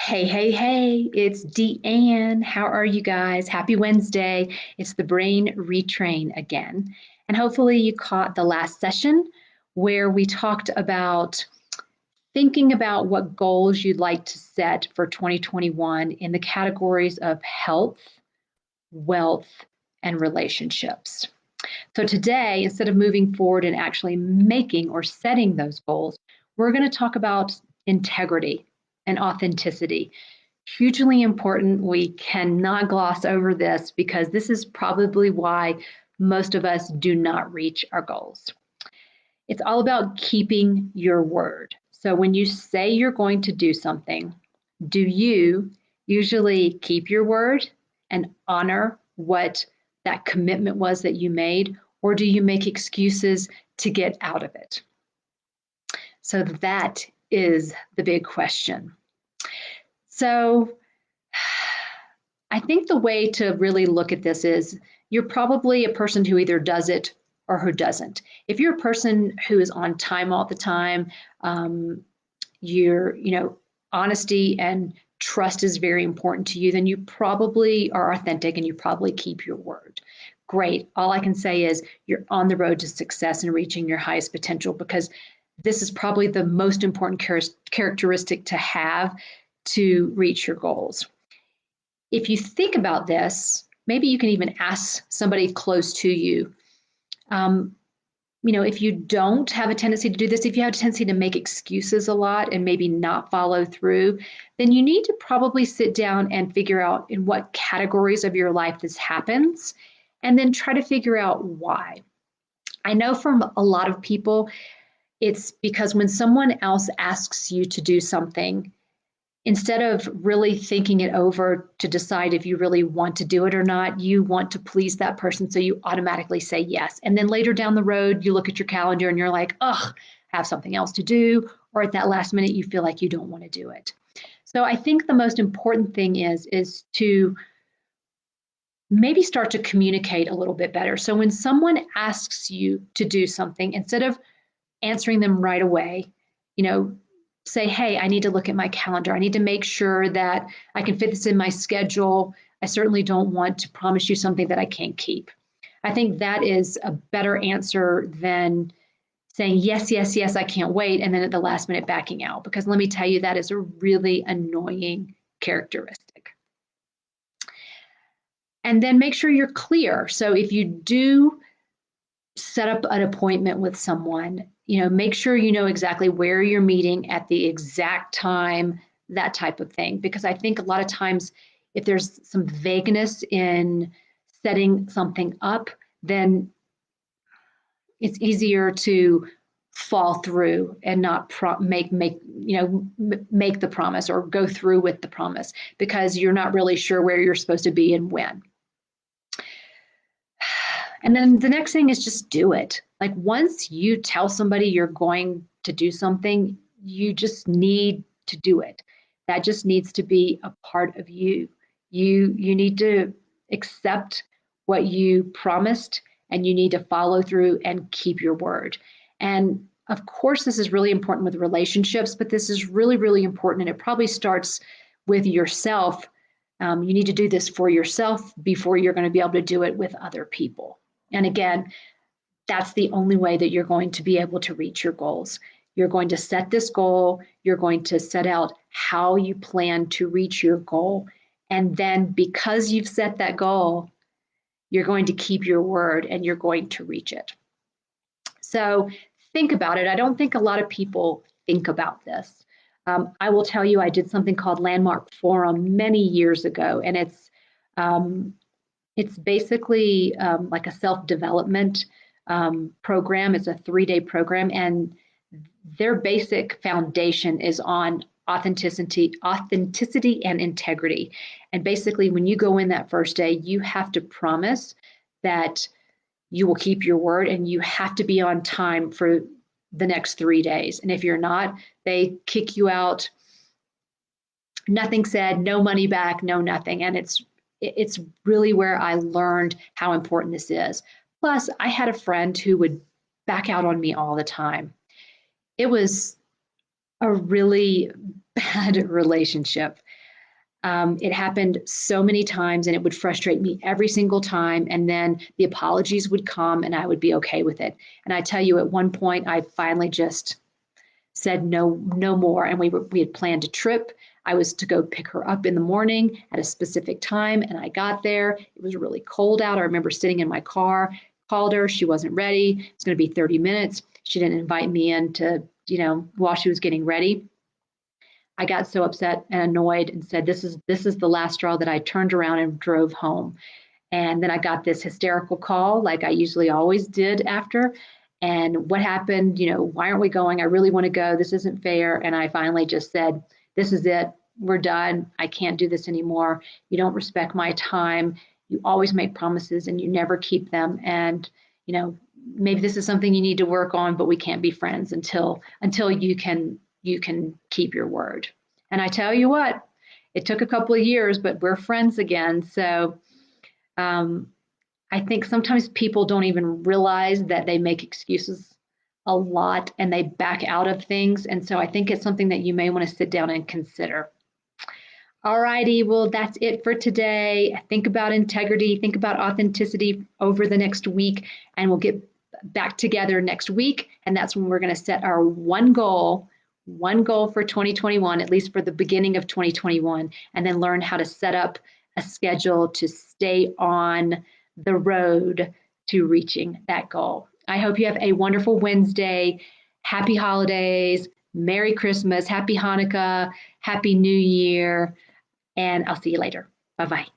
Hey, it's Deanne. How are you guys? Happy Wednesday. It's the Brain Retrain again. And hopefully you caught the last session where we talked about thinking about what goals you'd like to set for 2021 in the categories of health, wealth, and relationships. So today, instead of moving forward and actually making or setting those goals, we're going to talk about integrity and authenticity. Hugely important. We cannot gloss over this because this is probably why most of us do not reach our goals. It's all about keeping your word. So when you say you're going to do something, do you usually keep your word and honor what that commitment was that you made, or do you make excuses to get out of it? So that is the big question. So I think the way to really look at this is you're probably a person who either does it or who doesn't. If you're a person who is on time all the time, honesty and trust is very important to you, then you probably are authentic and you probably keep your word. Great. All I can say is you're on the road to success and reaching your highest potential, because this is probably the most important characteristic to have to reach your goals. If you think about this, maybe you can even ask somebody close to you. If you don't have a tendency to do this, if you have a tendency to make excuses a lot and maybe not follow through, then you need to probably sit down and figure out in what categories of your life this happens, and then try to figure out why. I know from a lot of people, it's because when someone else asks you to do something, instead of really thinking it over to decide if you really want to do it or not, you want to please that person, so you automatically say yes. And then later down the road, you look at your calendar and you're like, ugh, I have something else to do. Or at that last minute, you feel like you don't want to do it. So I think the most important thing is to maybe start to communicate a little bit better. So when someone asks you to do something, instead of answering them right away, say, hey, I need to look at my calendar. I need to make sure that I can fit this in my schedule. I certainly don't want to promise you something that I can't keep. I think that is a better answer than saying, yes, I can't wait, and then at the last minute backing out. Because let me tell you, that is a really annoying characteristic. And then make sure you're clear. So if you do set up an appointment with someone, make sure you know exactly where you're meeting at the exact time, that type of thing. Because I think a lot of times if there's some vagueness in setting something up, then it's easier to fall through and not make the promise or go through with the promise, because you're not really sure where you're supposed to be and when. And then the next thing is just do it. Like, once you tell somebody you're going to do something, you just need to do it. That just needs to be a part of you. You need to accept what you promised, and you need to follow through and keep your word. And of course, this is really important with relationships, but this is really, really important. And it probably starts with yourself. You need to do this for yourself before you're going to be able to do it with other people. And again, that's the only way that you're going to be able to reach your goals. You're going to set this goal. You're going to set out how you plan to reach your goal. And then because you've set that goal, you're going to keep your word and you're going to reach it. So think about it. I don't think a lot of people think about this. I will tell you, I did something called Landmark Forum many years ago, and it's basically like a self-development program. It's a 3-day program, and their basic foundation is on authenticity and integrity. And basically, when you go in that first day, you have to promise that you will keep your word, and you have to be on time for the next 3 days. And if you're not, they kick you out. Nothing said, no money back, no nothing. And it's really where I learned how important this is. Plus, I had a friend who would back out on me all the time. It was a really bad relationship. It happened so many times and it would frustrate me every single time. And then the apologies would come and I would be okay with it. And I tell you, at one point, I finally just said no, no more. And we had planned a trip. I was to go pick her up in the morning at a specific time. And I got there. It was really cold out. I remember sitting in my car, called her. She wasn't ready. It's going to be 30 minutes. She didn't invite me in to, while she was getting ready. I got so upset and annoyed and said, this is the last straw, that I turned around and drove home. And then I got this hysterical call, like I usually always did after. And what happened? Why aren't we going? I really want to go. This isn't fair. And I finally just said, this is it. We're done. I can't do this anymore. You don't respect my time. You always make promises and you never keep them. And, maybe this is something you need to work on, but we can't be friends until you can keep your word. And I tell you what, it took a couple of years, but we're friends again. So um, I think sometimes people don't even realize that they make excuses a lot and they back out of things. And so I think it's something that you may want to sit down and consider. All righty, well, that's it for today. Think about integrity, think about authenticity over the next week, and we'll get back together next week. And that's when we're going to set our one goal for 2021, at least for the beginning of 2021, and then learn how to set up a schedule to stay on the road to reaching that goal. I hope you have a wonderful Wednesday. Happy holidays, Merry Christmas, Happy Hanukkah, Happy New Year, and I'll see you later. Bye-bye.